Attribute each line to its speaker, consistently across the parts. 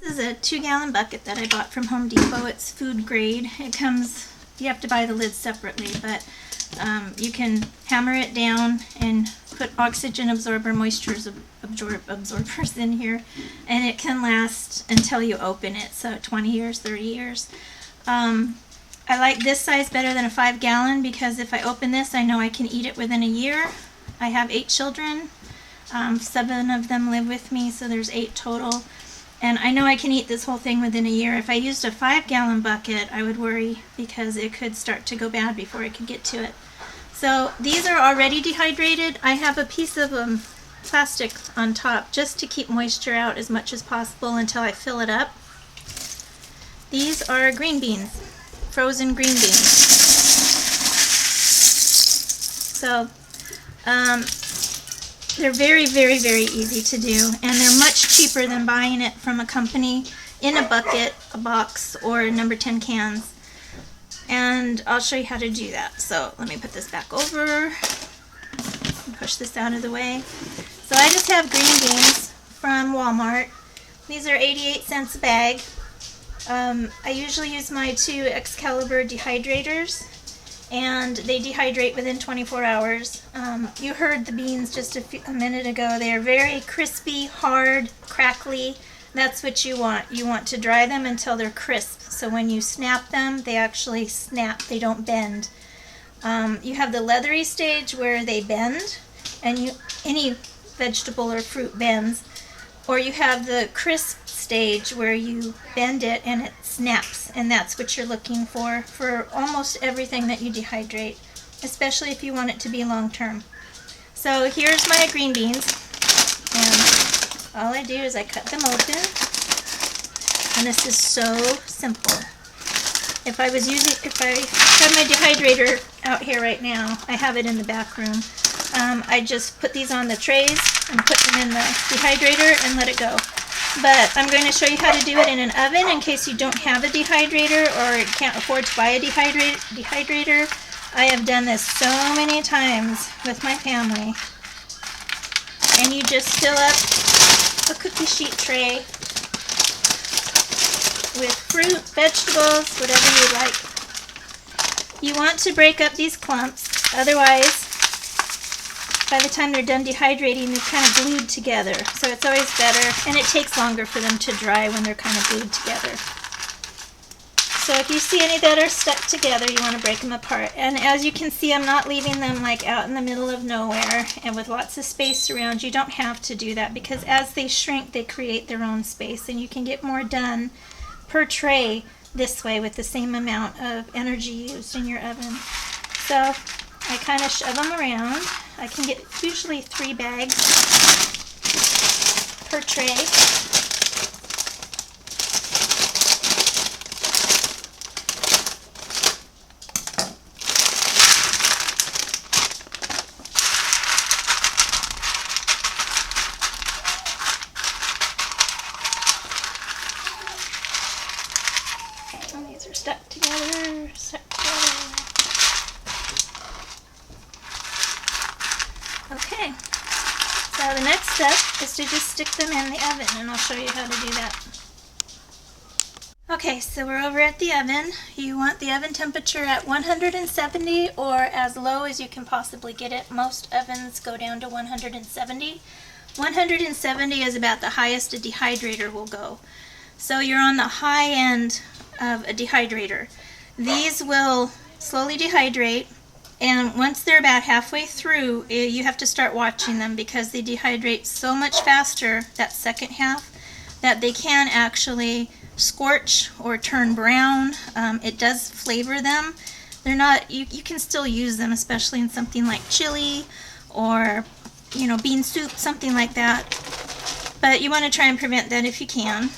Speaker 1: This is a 2-gallon bucket that I bought from Home Depot. It's food grade. It comes, you have to buy the lid separately, but you can hammer it down and put oxygen absorber, moisture absorbers in here, and it can last until you open it, so 20 years, 30 years. I like this size better than a 5-gallon because if I open this, I know I can eat it within a year. I have 8 children. 7 of them live with me, so there's 8 total. And I know I can eat this whole thing within a year. If I used a 5-gallon bucket, I would worry because it could start to go bad before I could get to it. So these are already dehydrated. I have a piece of plastic on top just to keep moisture out as much as possible until I fill it up. These are green beans, frozen green beans. So they're very, very, very easy to do, and they're much cheaper than buying it from a company in a bucket, a box, or number 10 cans. And I'll show you how to do that. So let me put this back over and push this out of the way. So I just have green beans from Walmart. These are 88 cents a bag. I usually use my 2 Excalibur dehydrators, and they dehydrate within 24 hours. You heard the beans just a minute ago. They are very crispy, hard, crackly. That's what you want. You want to dry them until they're crisp. So when you snap them, they actually snap. They don't bend. You have the leathery stage where they bend, and any vegetable or fruit bends. Or you have the crisp stage where you bend it and it snaps, and that's what you're looking for almost everything that you dehydrate, especially if you want it to be long term. So here's my green beans, and all I do is I cut them open, and this is so simple. If I had my dehydrator out here right now, I have it in the back room, I just put these on the trays and put them in the dehydrator and let it go. But I'm going to show you how to do it in an oven in case you don't have a dehydrator or can't afford to buy a dehydrator. I have done this so many times with my family. And you just fill up a cookie sheet tray with fruit, vegetables, whatever you like. You want to break up these clumps, otherwise by the time they're done dehydrating, they're kind of glued together. So it's always better, and it takes longer for them to dry when they're kind of glued together. So if you see any that are stuck together, you want to break them apart. And as you can see, I'm not leaving them like out in the middle of nowhere and with lots of space around. You don't have to do that because as they shrink, they create their own space, and you can get more done per tray this way with the same amount of energy used in your oven. So I kind of shove them around. I can get usually 3 bags per tray. And these are stuck together, Okay, so the next step is to just stick them in the oven, and I'll show you how to do that. Okay, so we're over at the oven. You want the oven temperature at 170 or as low as you can possibly get it. Most ovens go down to 170. 170 is about the highest a dehydrator will go. So you're on the high end of a dehydrator. These will slowly dehydrate, and once they're about halfway through, you have to start watching them because they dehydrate so much faster, that second half, that they can actually scorch or turn brown. It does flavor them. They're not, you can still use them, especially in something like chili or, you know, bean soup, something like that. But you want to try and prevent that if you can.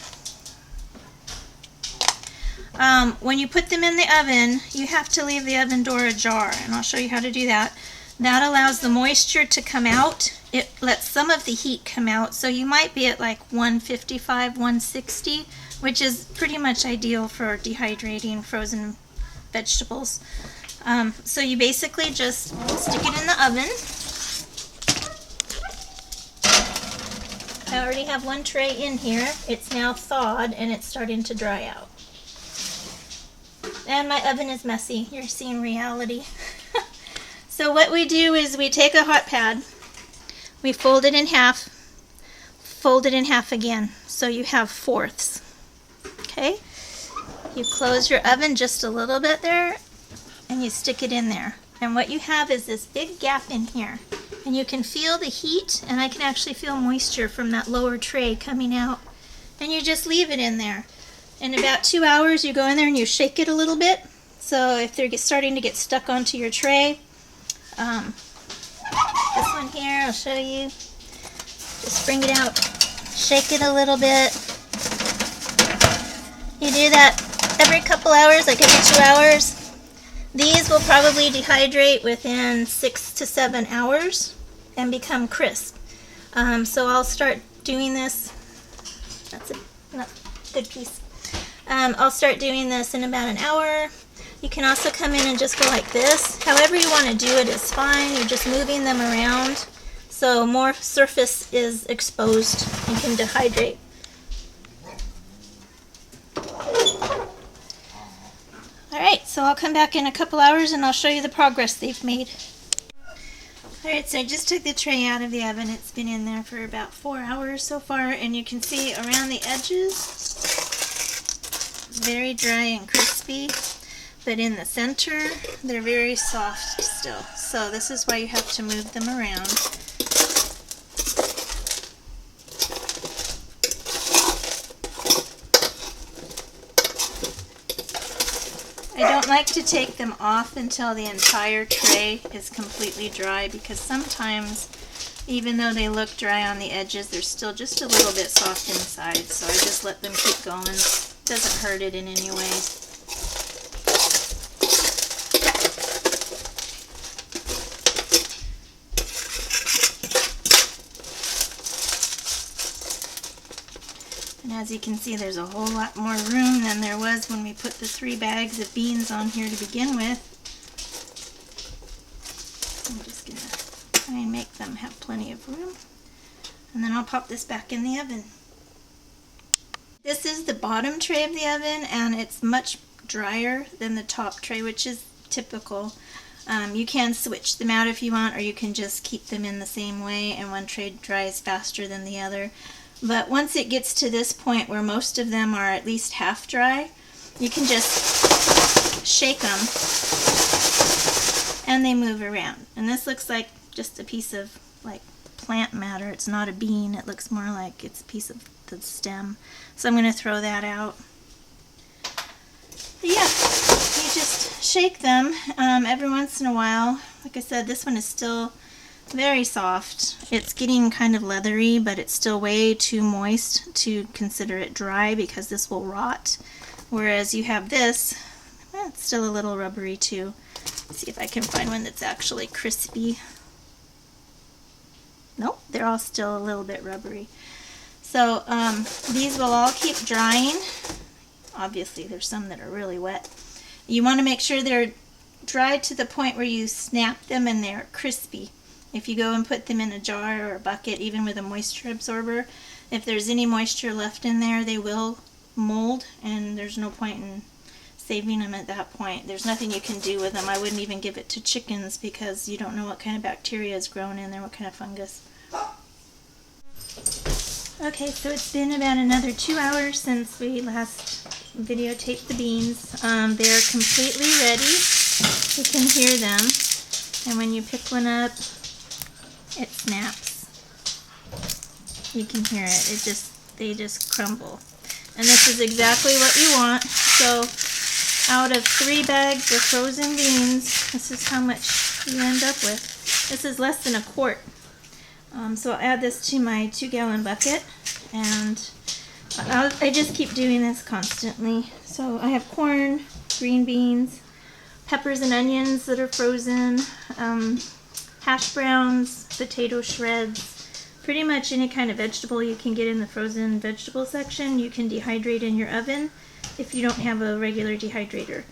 Speaker 1: When you put them in the oven, you have to leave the oven door ajar, and I'll show you how to do that. That allows the moisture to come out. It lets some of the heat come out, so you might be at like 155, 160, which is pretty much ideal for dehydrating frozen vegetables. So you basically just stick it in the oven I already have one tray in here. It's now thawed and it's starting to dry out. And my oven is messy. You're seeing reality. So what we do is we take a hot pad, we fold it in half again, so you have fourths. Okay? You close your oven just a little bit there, and you stick it in there. And what you have is this big gap in here. And you can feel the heat, and I can actually feel moisture from that lower tray coming out. And you just leave it in there. In about 2 hours, you go in there and you shake it a little bit. So if they're starting to get stuck onto your tray, this one here, I'll show you. Just bring it out, shake it a little bit. You do that every couple hours, like every 2 hours. These will probably dehydrate within 6 to 7 hours and become crisp. So I'll start doing this. That's a good piece. I'll start doing this in about an hour. You can also come in and just go like this. However you want to do it is fine. You're just moving them around so more surface is exposed and can dehydrate. Alright, so I'll come back in a couple hours and I'll show you the progress they've made. Alright, so I just took the tray out of the oven. It's been in there for about 4 hours so far, and you can see around the edges, very dry and crispy. But in the center, they're very soft still. So this is why you have to move them around. I don't like to take them off until the entire tray is completely dry, because sometimes, even though they look dry on the edges, they're still just a little bit soft inside. So I just let them keep going. Doesn't hurt it in any way. And as you can see, there's a whole lot more room than there was when we put the 3 bags of beans on here to begin with. I'm just going to try and make them have plenty of room. And then I'll pop this back in the oven. This is the bottom tray of the oven, and it's much drier than the top tray, which is typical. You can switch them out if you want, or you can just keep them in the same way, and one tray dries faster than the other. But once it gets to this point where most of them are at least half dry, you can just shake them and they move around. And this looks like just a piece of like plant matter. It's not a bean. It looks more like it's a piece of the stem. So I'm going to throw that out. But yeah, you just shake them every once in a while. Like I said, this one is still very soft. It's getting kind of leathery, but it's still way too moist to consider it dry, because this will rot. Whereas you have this, well, it's still a little rubbery too. Let's see if I can find one that's actually crispy. Nope, they're all still a little bit rubbery. So these will all keep drying. Obviously there's some that are really wet. You want to make sure they're dry to the point where you snap them and they're crispy. If you go and put them in a jar or a bucket, even with a moisture absorber, if there's any moisture left in there, they will mold, and there's no point in saving them at that point. There's nothing you can do with them. I wouldn't even give it to chickens, because you don't know what kind of bacteria is grown in there, what kind of fungus. Okay, so it's been about another 2 hours since we last videotaped the beans. They're completely ready. You can hear them, and when you pick one up, it snaps. You can hear it. They just crumble. And this is exactly what you want. So out of 3 bags of frozen beans, this is how much you end up with. This is less than a quart. So I'll add this to my 2-gallon bucket, and I just keep doing this constantly. So I have corn, green beans, peppers and onions that are frozen, hash browns, potato shreds, pretty much any kind of vegetable you can get in the frozen vegetable section you can dehydrate in your oven if you don't have a regular dehydrator.